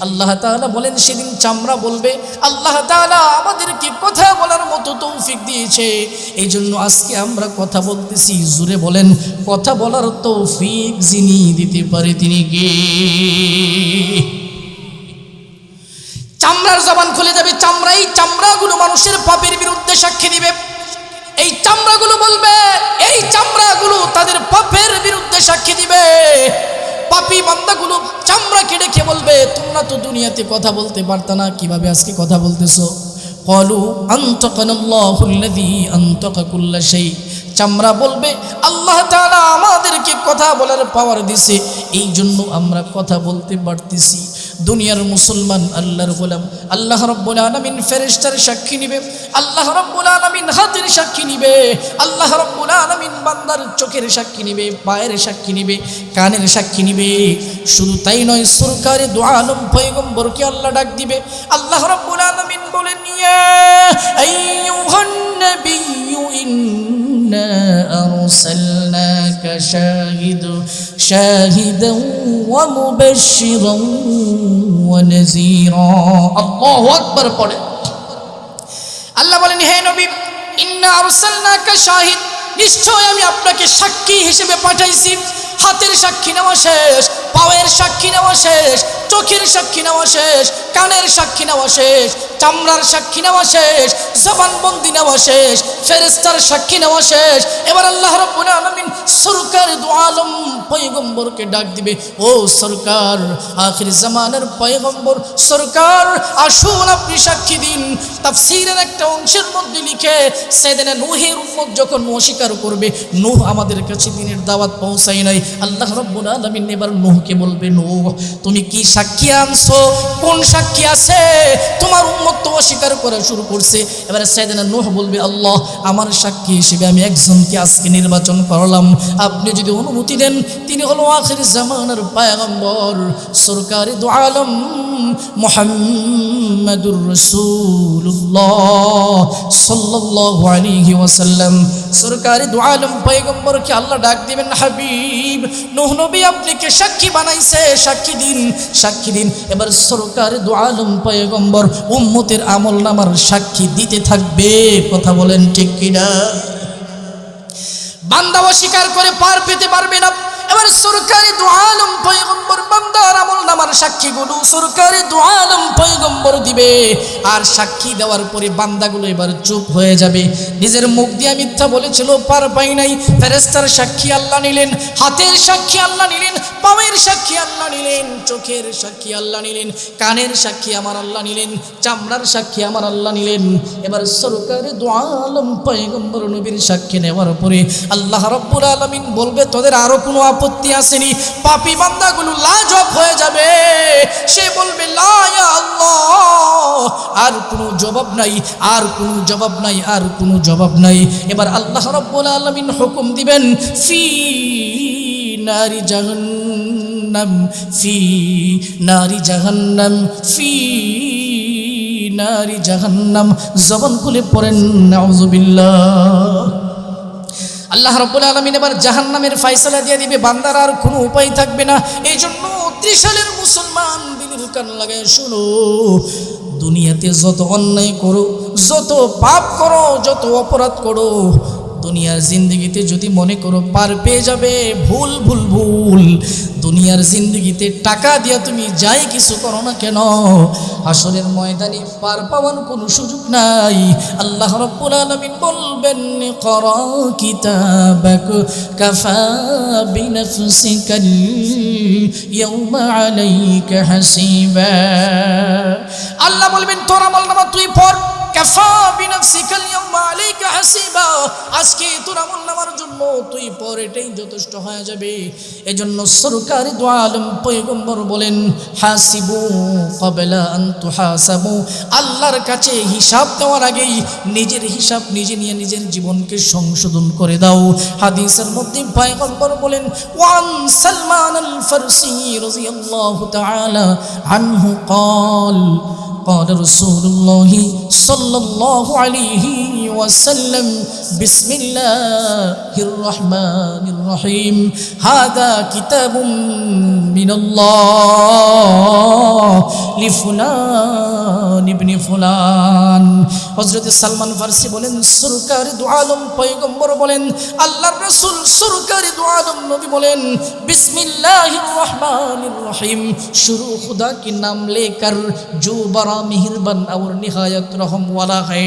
A: আল্লাহ তাআলা বলেন সেদিন চামড়া বলবে আল্লাহ তাআলা আমাদেরকে কথা বলার মতো তৌফিক দিয়েছে, এই জন্য আজকে আমরা কথা বলতেছি। জোরে বলেন, কথা বলার তৌফিক যিনি দিতে পারে তিনি কে? চামড়ার জবান খুলে যাবে, চামড়াগুলো মানুষের পাপের বিরুদ্ধে সাক্ষী দিবে। এই চামড়াগুলো বলবে, এই চামড়াগুলো তাদের পাপের বিরুদ্ধে সাক্ষী দিবে। পাপী বান্দাগুলো চামড়াকে ডেকে বলবে, তোমরা তো দুনিয়াতে কথা বলতে পারতা না, কিভাবে আজকে কথা বলতেছো? ক্বালু আনতাকানা আল্লাহুল্লাযী আনতাকা কুল্লা শাই। চামড়া বলবে আল্লাহ তাআলা আমাদেরকে কথা বলার পাওয়ার দিয়েছে, এই জন্য আমরা কথা বলতে পারতেছি। দুনিয়ার মুসলমান আল্লাহর গোলাম, আল্লাহ রাব্বুল আলামিন ফেরেশতার সাক্ষী নিবে, আল্লাহ রাব্বুল আলামিন হাতের সাক্ষী নিবে, আল্লাহ রাব্বুল আলামিন বান্দার চোখের সাক্ষী নিবে, পায়ের সাক্ষী নিবে, কানের সাক্ষী নিবে। শুধু তাই নয়, সরকারে দু আলম পয়গম্বরকে আল্লাহ ডাক দিবে। আল্লাহ রাব্বুল আলামিন বলেন, ইয়া আইয়ুহান নাবিয়্যু ইন্না আরসালনাকা শাহিদান ওয়া মুবাশশিরান ওয়া নাযীরা। আল্লাহু আকবার পড়ে আল্লাহ বলেন, হে নবী, ইন্না আরসালনাকা শাহিদ, নিশ্চয় আমি আপনাকে সাক্ষী হিসেবে পাঠাইছি। হাতের সাক্ষী নেওয়া শেষ, পায়ের সাক্ষী নেওয়া শেষ, চোখের সাক্ষী নেওয়া শেষ, কানের সাক্ষী নেওয়া শেষ, চামড়ার সাক্ষী নেওয়া শেষ, জবানবন্দি নেওয়া শেষ, ফেরেশতার সাক্ষী নেওয়া শেষ। এবার আল্লাহ রাব্বুল আলামিন সরকার দু আলম পয়গম্বরকে ডাক দিবে, ও সরকার, আখির জামানের পয়গম্বর সরকার, আসুন আপনি সাক্ষী দিন। তাফসীরের একটা অংশের মধ্যে লিখে, সাইয়েদনা নূহের উম্মত যখন অস্বীকার করবে, নূহ আমাদের কাছে দিনের দাওয়াত পৌঁছায় নাই, আল্লাহ রাব্বুল আলামিন এবার নূহকে বলবে, নূহ তুমি কি সাক্ষী আনছো? কোন সাক্ষী আছে? তোমার উম্মত তো অস্বীকার করা শুরু করছে। এবারে সাইয়েদনা নূহ বলবে, আল্লাহ, আমার সাক্ষী হিসেবে আমি একজনকে আজকে নির্বাচন করলাম, আপনি যদি অনুমতি দেন, তিনি হলো আখির জামানার পয়গম্বর সরকারে দু আলম মুহাম্মাদুর রাসূলুল্লাহ সাল্লাল্লাহু আলাইহি ওয়াসাল্লাম। সরকারে দু আলম পয়গম্বরকে আল্লাহ ডাক দিবেন, হাবিব নূহ নবী আপনাকে সাক্ষী বানাইছে, সাক্ষী দিন, সাক্ষী দিন। এবার সরকারে দু আলম পয়গম্বর উম্মতের আমলনামার সাক্ষী দিতে থাকবে। কথা বলেন ঠিক কিনা? বান্দা অস্বীকার করে পার পেতে পারবে না। এবার সরকারি দু আলম পয়গম্বর বান্দার আমলনামার সাক্ষীগুলো সরকারি দু আলম পয়গম্বর দিবে। আর সাক্ষী দেওয়ার পরে বান্দাগুলো এবার চুপ হয়ে যাবে। নিজের মুখ দিয়ে মিথ্যা বলেছিল, পার পাই নাই। ফেরেশতার সাক্ষী আল্লাহ নিলেন, হাতের সাক্ষী আল্লাহ নিলেন, পায়ের সাক্ষী আল্লাহ নিলেন, চোখের সাক্ষী আল্লাহ নিলেন, কানের সাক্ষী আমার আল্লাহ নিলেন, চামড়ার সাক্ষী আমার আল্লাহ নিলেন। এবার সরকারি দু আলম পয়গম্বর নবীর সাক্ষী নেওয়ার পরে আল্লাহ রাব্বুল আলামিন বলবে, তোদের আরো কোনো আপত্তি আসেনি? পাপী বান্দাগুলো লাজবাব হয়ে যাবে। সে বলবে, লা ইয়া আল্লাহ, আর কোনো জবাব নাই, আর কোনো জবাব নাই, আর কোনো জবাব নাই। এবার আল্লাহ রাব্বুল আলামিন হুকুম দিবেন, ফি নারি জাহান্নাম, ফি নারি জাহান্নাম, ফি নারি জাহান্নাম। জবান খুলে পড়েন নাউযুবিল্লাহ। আল্লাহ রাব্বুল আলামিন এবার জাহান্নামের ফয়সালা দিয়ে দিবে, বান্দার আর কোনো উপায় থাকবে না। এই জন্য ত্রিশালের মুসলমান দিনের কান লাগায় শোনো, দুনিয়াতে যত অন্যায় করো, যত পাপ করো, যত অপরাধ করো, দুনিয়ার জিন্দগিতে যদি মনে করো পার পেয়ে যাবে, ভুল ভুল ভুল। দুনিয়ার জিন্দগিতে টাকা দিয়া তুমি যাই কিছু করো না কেন, হাসরের ময়দানে পার পাওয়ার কোনো সুযোগ নাই। আল্লাহ রাব্বুল আলামিন বলবেন, ইকরা কিতাবাক কাফা বিনাফসিকাল ইয়াওমা আলাইকা হাসিবা। আল্লাহ বলবেন, তোর আমলনামা তুই পড়, কাফা বিনাফসিকাল ইয়াওমা আলাইকা হাসিবা। আজকে তোর আমলনামার জন্য তুই পর, এটাই যথেষ্ট হয়ে যাবে। এজন্য সরকারি দু আলম পয়গম্বর বলেন, হাসিবু ক্বাবলা আন তুহাসাবু। আল্লাহর কাছে হিসাব দেওয়ার আগেই নিজের হিসাব নিজে নিয়ে নিজের জীবনকে সংশোধন করে দাও। হাদিসের মধ্যে পয়গম্বর বলেন, ওয়ান সালমান আল ফারসি রাদিয়াল্লাহু তাআলা আনহু قال قال رسول الله صلى الله عليه وسلم بسم الله الرحمن الرحيم هذا كتاب من الله لفلان ابن فلان হযরত সালমান ফারসি বলেন সরকার দু আলম পয়গম্বর বলেন আল্লাহর রাসূল সরকার দু আলম নবী বলেন বিসমিল্লাহির রহমানির রহিম शुरू खुदा के नाम लेकर जो बड़ा मेहरबान और निहायत रहम वाला है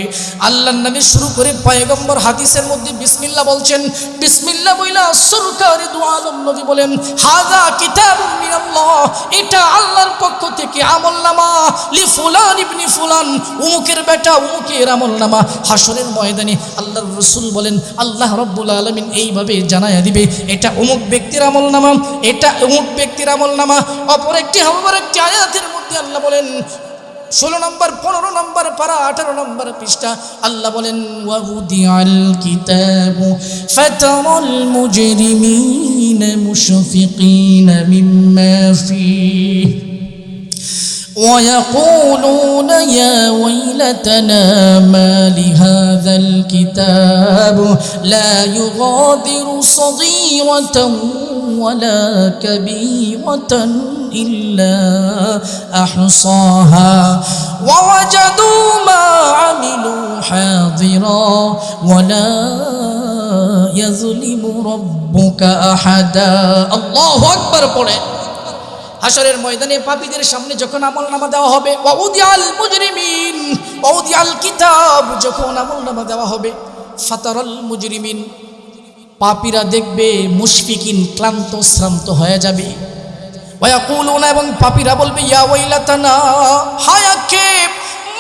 A: আল্লাহর নামে শুরু করে পয়গম্বর হাদিসের মধ্যে বিসমিল্লাহ বলছেন বিসমিল্লাহ বইলা সরকার দু আলম নবী বলেন হাযা কিতাবুম মিনাল্লাহ এটা আল্লাহর পক্ষ থেকে আমলনামা লি ফুলান ইবনে ফুলান উমুকের বেটা উমুকের আমলনামা হাসরের ময়দানে আল্লাহর রাসূল বলেন আল্লাহ রাব্বুল আলামিন এইভাবে জানায়া দিবে এটা অমুক ব্যক্তির আমলনামা এটা অমুক ব্যক্তির আমলনামা অপর একটি আয়াতের মধ্যে আল্লাহ বলেন 16 নম্বর 15 নম্বর পারা 18 নম্বর পৃষ্ঠা আল্লাহ বলেন ওয়াউদিআল কিতাবু ফাতারাল মুজরিমিনা মুশফিকিনা মিম্মা ফীহি ويقولون يا ويلتنا ما لهذا الكتاب لا يغادر صغيرة ولا كبيرة إلا أحصاها ووجدوا ما عملوا حاضرا ولا يظلم ربك أحدا الله أكبر পড়ে হাশরের ময়দানে পাপীদের সামনে যখন আমলনামা দেওয়া হবে ওয়াউদিআল মুজরিমিন ওয়াউদিআল কিতাব যখন আমলনামা দেওয়া হবে ফাতারাল মুজরিমিন পাপীরা দেখবে মুশফিকিন ক্লান্ত শ্রান্ত হয়ে যাবে ওয়ায়াকুলুনা এবং পাপীরা বলবে ইয়া ওয়াইলাতানা হায় আক্ষেপ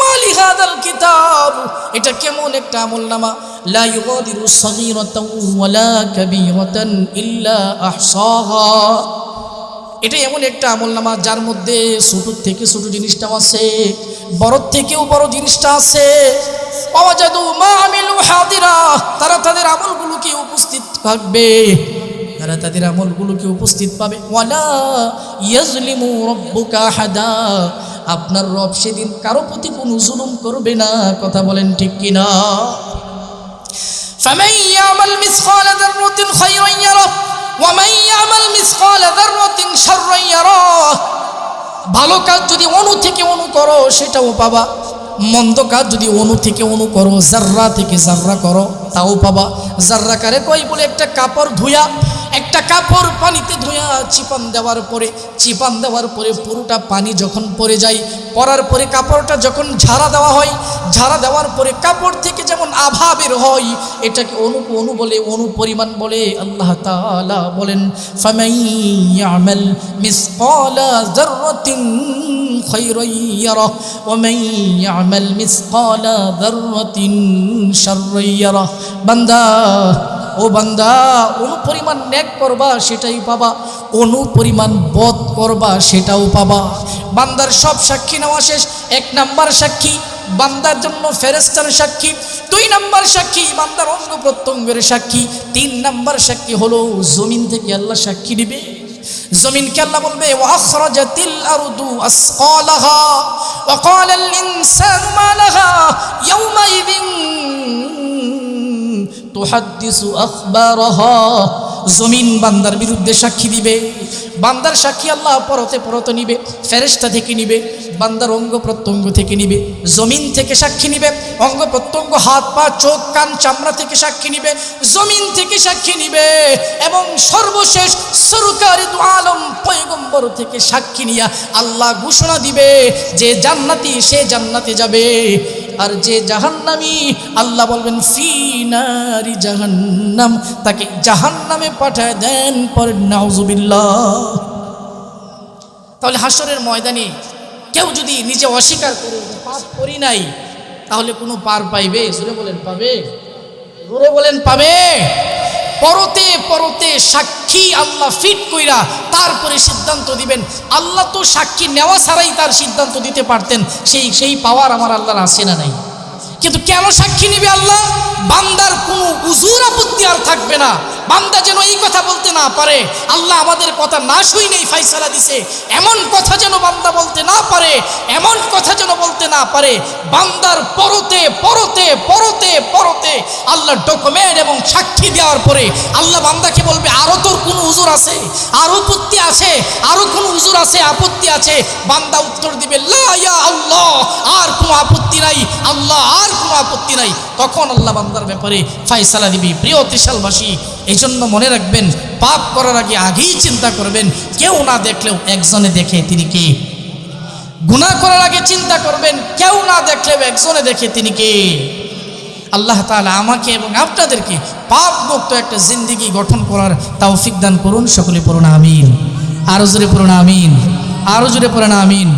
A: মালি হাদাল কিতাব এটা কেমন একটা আমলনামা লা ইউগাদিরু সগীরাতান ওয়ালা কাবীরাতান ইল্লা আহসাহা এটা এমন একটা আমলনামা যার মধ্যে ছোট থেকে ছোট জিনিসটাও আছে বড় থেকেও বড় জিনিসটা আছে ওয়াজাদু মা আমিলু হাদিরা তারা তাদের আমলগুলোকে উপস্থিত থাকবে তারা তাদের আমলগুলোকে উপস্থিত পাবে ওয়ালা ইয়াজলিমু রাব্বুকা আহাদা আপনার রব সেদিন কারো প্রতি কোনো জুলুম করবে না কথা বলেন ঠিক কিনা ফামান ইয়ামাল মিসকালা যাররাতিন খায়রান ইয়ারা ومن يعمل مثقال ذرة شرا يره ভালো কাজ যদি অণু থেকে অণু করো সেটাও পাবা মন্দ কাজ যদি অণু থেকে অণু করো জাররা থেকে জাররা করো তাও পাবা জাররা কারে কই বলে একটা কাপড় ধুয়া একটা কাপড় পানিতে ধুয়া চিপান দেওয়ার পরে পুরোটা পানি যখন পড়ে যায় পরার পরে কাপড়টা যখন ঝাড়া দেওয়া হয় ঝাড়া দেওয়ার পরে কাপড় থেকে যেমন আভা বের হয় এটাকে অণু বলে অণু পরিমাণ বলে আল্লাহ তাআলা বলেন ফামান ইয়ামাল মিসকালা যাররাতিন খায়রান ইয়ারা ওয়া মান ইয়ামাল মিসকালা যাররাতিন শাররান ইয়ারা বান্দা ও বান্দা অনু পরিমাণ নেক করবা সেটাই পাবা অনু পরিমাণ বদ করবা সেটাও পাবা বান্দার সব সাক্ষী নেওয়া শেষ 1 নাম্বার সাক্ষী বান্দার জন্য ফেরেশতার সাক্ষী 2 নাম্বার সাক্ষী বান্দার অঙ্গ প্রত্যঙ্গের সাক্ষী 3 নাম্বার সাক্ষী হলো জমিন থেকে আল্লাহ সাক্ষী দিবে জমিনকে আল্লাহ বলবে ওয়াখরাজাতিল আরদু আসকালাহা ওয়া ক্বালাল ইনসানু মা লাহা ইয়াওমাইযিন তুহাদ্দিসু আখবারাহা জমিন বান্দার বিরুদ্ধে সাক্ষী দিবে বান্দার সাক্ষী আল্লাহ পরতে নিবে ফেরেশতা থেকে নিবে বান্দার অঙ্গ প্রত্যঙ্গ থেকে নিবে জমিন থেকে সাক্ষী নিবে অঙ্গ প্রত্যঙ্গ হাত পা চোখ কান চামড়া থেকে সাক্ষী নিবে জমিন থেকে সাক্ষী নিবে এবং সর্বশেষ সরকারি দু আলম পয়গম্বর থেকে সাক্ষী নিয়া আল্লাহ ঘোষণা দিবে যে জান্নাতি সে জান্নাতে যাবে আর যে জাহান্নামী আল্লাহ বলবেন ফি নারি জাহান্নাম তাকে জাহান্নামে পাঠায় দেন পর নাউজুবিল্লাহ তাহলে হাশরের ময়দানে কেউ যদি নিজে অস্বীকার করে পাপ করি নাই তাহলে কোনো পার পাইবে জোরে বলেন পাবে জোরে বলেন পাবে পরতে সাক্ষী আল্লাহ ফিট কইরা তারপরে সিদ্ধান্ত দিবেন আল্লাহ তো সাক্ষী নেওয়া ছাড়াই তার সিদ্ধান্ত দিতে পারতেন সেই পাওয়ার আমার আল্লাহর আছে না নাই কিন্তু কেন সাক্ষী নিবে আল্লাহ বান্দার কোনো উজুর আপত্তি আর থাকবে না বান্দা যেন এই কথা বলতে না পারে আল্লাহ আমাদের কথা না শুনেই ফায়সালা দিছে, এমন কথা যেন বান্দা বলতে না পারে, এমন কথা যেন বলতে না পারে। বান্দার পরতে পরতে পরতে পরতে আল্লাহ ডকুমেন্ট এবং সাক্ষী দেওয়ার পরে আল্লাহ বান্দাকে বলবে, আরো তোর কোনো উজুর আছে, আরো আপত্তি আছে, আরো কোনো উজুর আছে, আপত্তি আছে? বান্দা উত্তর দিবে, লা ইয়া আল্লাহ, আর কোনো আপত্তি নাই আল্লাহ, আর কোনো আপত্তি নাই। তখন আল্লাহ বান্দার ব্যাপারে ফায়সালা দিবি। প্রিয় ত্রিশালবাসী, এই জন্য মনে রাখবেন, পাপ করার আগে আগেই চিন্তা করবেন, কেউ না দেখলেও একজনে দেখে তিনি কে। গুনাহ করার আগে চিন্তা করবেন, কেউ না দেখলেও একজনে দেখে তিনি কে। আল্লাহ তাআলা আমাকে এবং আপনাদেরকে পাপ মুক্ত একটা জিন্দেগি গঠন করার তৌফিক দান করুন। সকলে পড়ুন আমিন। আরো জোরে পড়ুন আমিন, আরো জোরে পড়ুন আমিন।